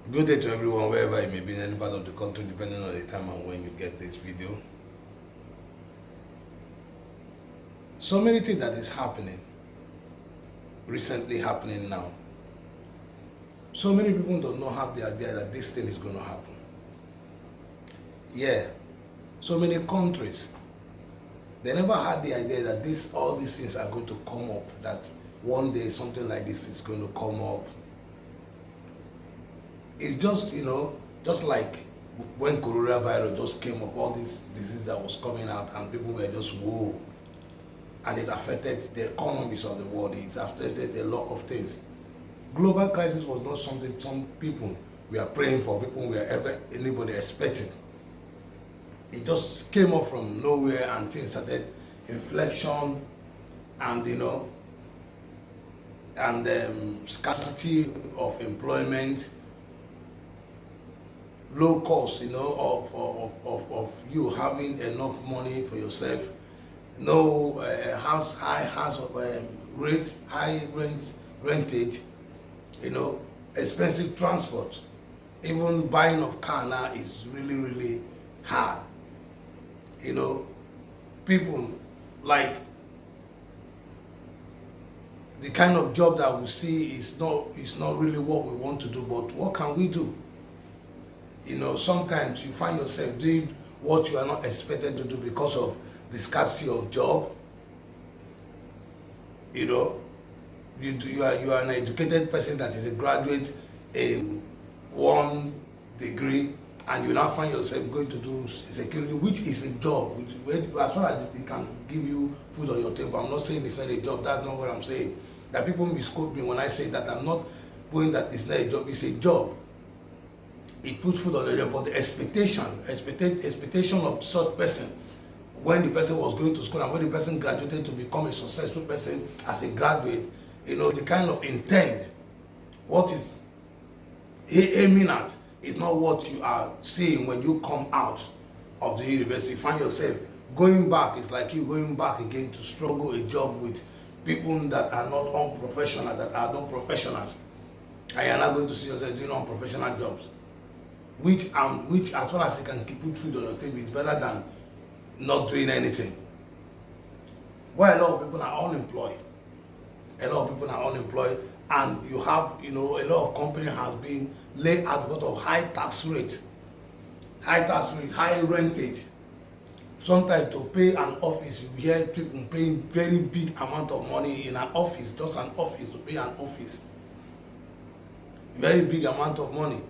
Good day to everyone, wherever you may be in any part of the country, depending on the time and when you get this video. So many things that is happening, recently happening now. So many people do not have the idea that this thing is going to happen. Yeah, so many countries, they never had the idea that all these things are going to come up, that one day something like this is going to come up. It's just, just like when coronavirus just came up, all this disease that was coming out and people were just, whoa. And it affected the economies of the world. It affected a lot of things. Global crisis was not something some people were praying for, people were anybody expecting. It just came up from nowhere and things started, inflation and, scarcity of employment, low cost, of you having enough money for yourself, no high rentage, expensive transport. Even buying of car now is really hard. People like the kind of job that we see is not really what we want to do, but what can we do? Sometimes you find yourself doing what you are not expected to do because of the scarcity of job. You are an educated person that is a graduate in one degree, and you now find yourself going to do security, which is a job, as far as it can give you food on your table. I'm not saying it's not a job, that's not what I'm saying. That people misquote me when I say that. I'm not going that it's not a job, it's a job. It puts food on the table, but the expectation of such person, when the person was going to school and when the person graduated to become a successful person as a graduate, the kind of intent, what is aiming at, is not what you are seeing when you come out of the university. You find yourself going back. It's like you going back again to struggle a job with people that are not unprofessional, that are not professionals, and you're not going to see yourself doing unprofessional jobs, which as far as you can keep food on your table is better than not doing anything. Well, a lot of people are unemployed. And you have, a lot of companies have been laid out because of high tax rate, high rentage. Sometimes to pay an office, you hear people paying very big amount of money in an office, just an office, to pay an office. Very big amount of money.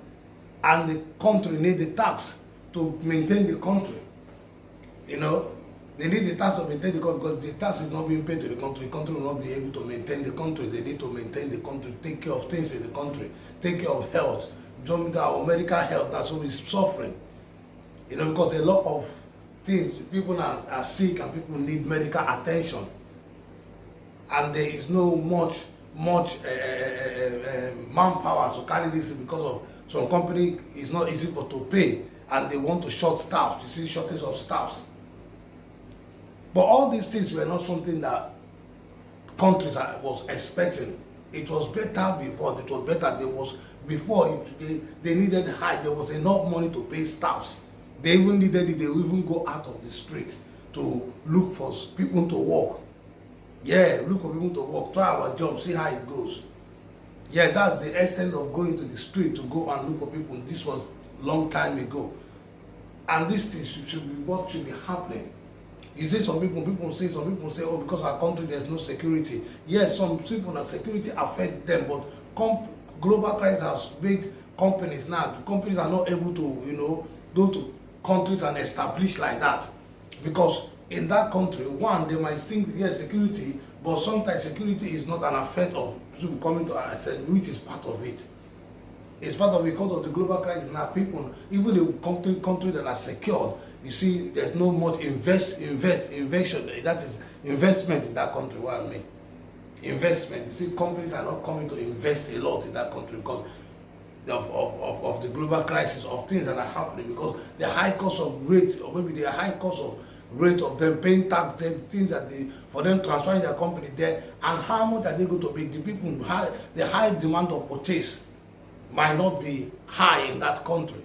And the country needs the tax to maintain the country. They need the tax to maintain the country, because the tax is not being paid to the country will not be able to maintain the country. They need to maintain the country, take care of things in the country, take care of health. Our medical health, that's what is suffering. Because a lot of things, people are sick and people need medical attention. And there is no much manpower to carry this, because of some company is not easy to pay and they want to short staff. You see shortage of staffs. But all these things were not something that countries was expecting. It was better before. It was better. They needed high. There was enough money to pay staffs. They even needed it. They would even go out of the street to look for people to work. Yeah, look for people to work. Try our job. See how it goes. Yeah, that's the extent of going to the street to go and look for people. This was long time ago. And this thing should be what should be happening. You see some people say, oh, because our country there's no security. Yes, some people, security affect them, but global crisis has made companies now. Companies are not able to, go to countries and establish like that. Because in that country, one, they might think, yes, security, but sometimes security is not an effect of people coming to our side, which is part of it. It's part of it because of the global crisis now. People, even the country that are secured, you see, there's no much invention. That is investment in that country. What I mean, investment. You see, companies are not coming to invest a lot in that country because of the global crisis, of things that are happening, because the high cost of rate, or maybe the high cost of rate of them paying tax, the things that for them transferring their company there, and how much are they going to make? The people, the high demand of purchase. might not be high in that country.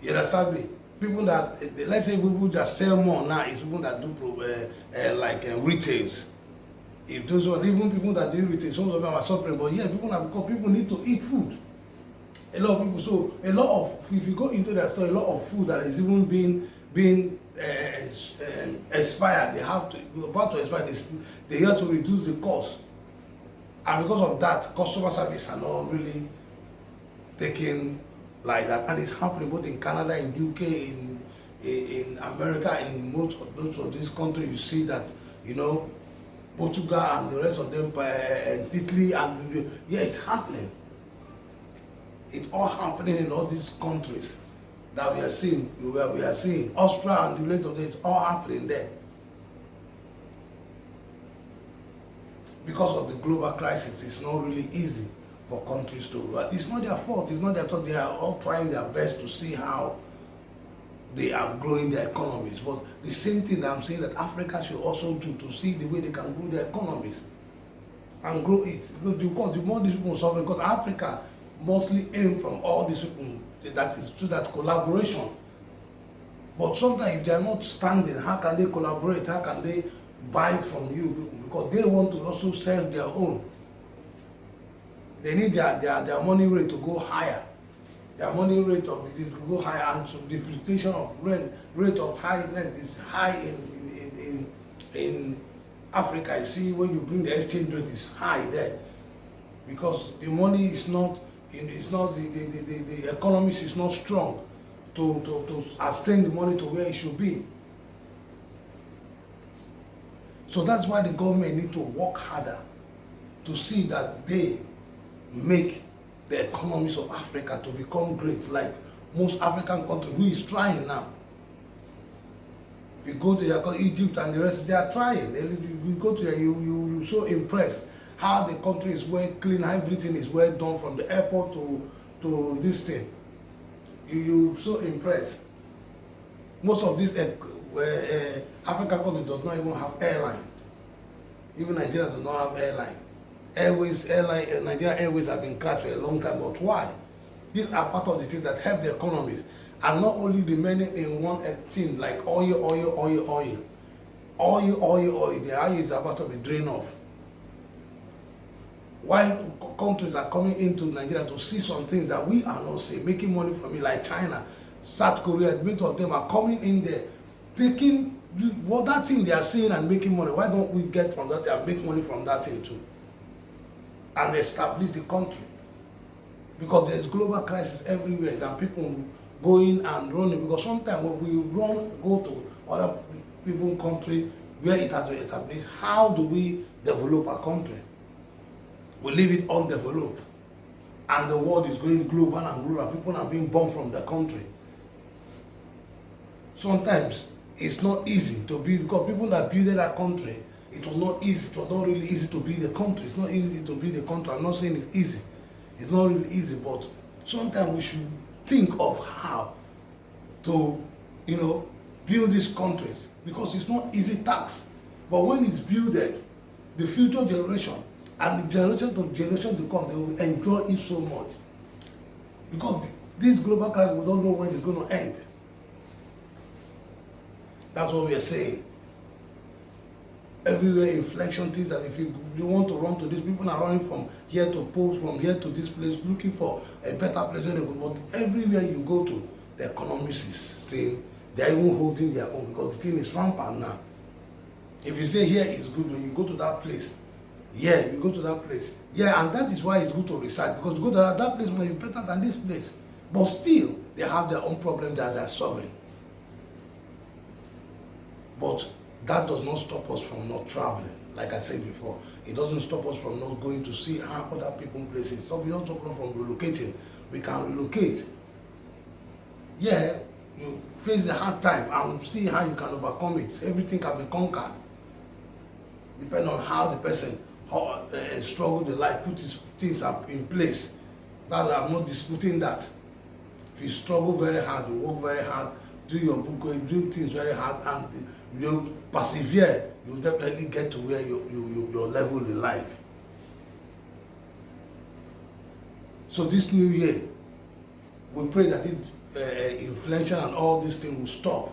You understand me? People that, let's say people that sell more now is people that do retails. If those are even people that do retail, some of them are suffering, but yeah, because people need to eat food. A lot of people, so a lot of, if you go into that store, a lot of food that is even being expired, they have to, about to expire, they have to reduce the cost. And because of that, customer service are not really taking like that. And it's happening both in Canada, in UK, in America, in most of these countries. You see that, Portugal and the rest of them, Italy, and yeah, it's happening. It's all happening in all these countries that we are seeing. We are seeing Austria and the rest of them. It's all happening there because of the global crisis. It's not really easy for countries to. But it's not their fault. It's not their fault. They are all trying their best to see how they are growing their economies. But the same thing that I'm saying that Africa should also do, to see the way they can grow their economies and grow it. Because the more these people suffer, because Africa mostly aim from all these people, that is to that collaboration. But sometimes if they are not standing, how can they collaborate? How can they buy from you? Because they want to also sell their own. They need their money rate to go higher. Their money rate of the to go higher, and so the fluctuation of rate of high rent is high in Africa. You see, when you bring the exchange rate is high there, because the money is not the economies is not strong to sustain the money to where it should be. So that's why the government need to work harder to see that they make the economies of Africa to become great, like most African countries, who is trying now. If you go to Egypt and the rest, they are trying. You go to there, you're so impressed how the country is well clean, how everything is well done, from the airport to this thing. You're so impressed. Most of these African countries does not even have airline. Even Nigeria does not have airline. Nigeria Airways have been crashed for a long time, but why? These are part of the things that help the economies, and not only remaining in one thing like oil. The oil is about to be drained off. Why countries are coming into Nigeria to see some things that we are not seeing, making money from it, like China, South Korea, many of them are coming in there, taking that thing they are seeing and making money. Why don't we get from that and make money from that thing too? And establish the country, because there is global crisis everywhere, and people going and running. Because sometimes when we go to other people's country where it has been established, how do we develop our country? We leave it undeveloped, and the world is going global and global. People are being born from the country. Sometimes it's not easy to be, because people that build that country, it was not really easy to build a country. It's not easy to build a country. I'm not saying it's easy. It's not really easy, but sometimes we should think of how to, build these countries, because it's not easy task. But when it's built, the future generation and the generation to come, they will enjoy it so much. Because this global crisis, we don't know when it's going to end. That's what we are saying. Everywhere inflation things, that if you want to run to this, people are running from here to post, from here to this place, looking for a better place where they go. But everywhere you go to, the economics is still, they're even holding their own, because the thing is rampant now. If you say here is good, when you go to that place, and that is why it's good to reside, because you go to that place might be better than this place. But still, they have their own problem that they're solving. But that does not stop us from not traveling. Like I said before, it doesn't stop us from not going to see how other people places. So we don't stop us from relocating. We can relocate. Yeah, you face a hard time and see how you can overcome it. Everything can be conquered. Depending on how the person struggled in life, put his things up in place. That I'm not disputing that. If you struggle very hard, you work very hard, do your book, you do things very hard, and you persevere, you'll definitely get to where your level in life. So this new year, we pray that this inflation and all these things will stop,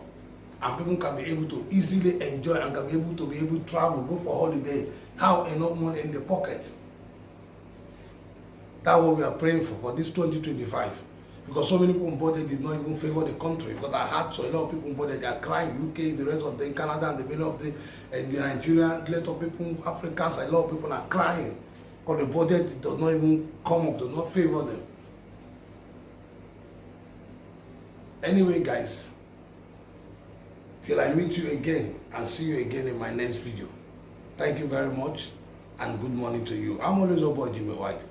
and people can be able to easily enjoy and can be able to travel, go for holiday, have enough money in the pocket. That's what we are praying for this 2025. Because so many people in body did not even favor the country. Because I had so a lot of people in body, they are crying. UK, the rest of the Canada, and the middle of the Nigeria, a lot of people, Africans, a lot of people are crying. Because the budget does not even come up, does not favor them. Anyway, guys, till I meet you again and see you again in my next video. Thank you very much and good morning to you. I'm always your boy Jimmy White.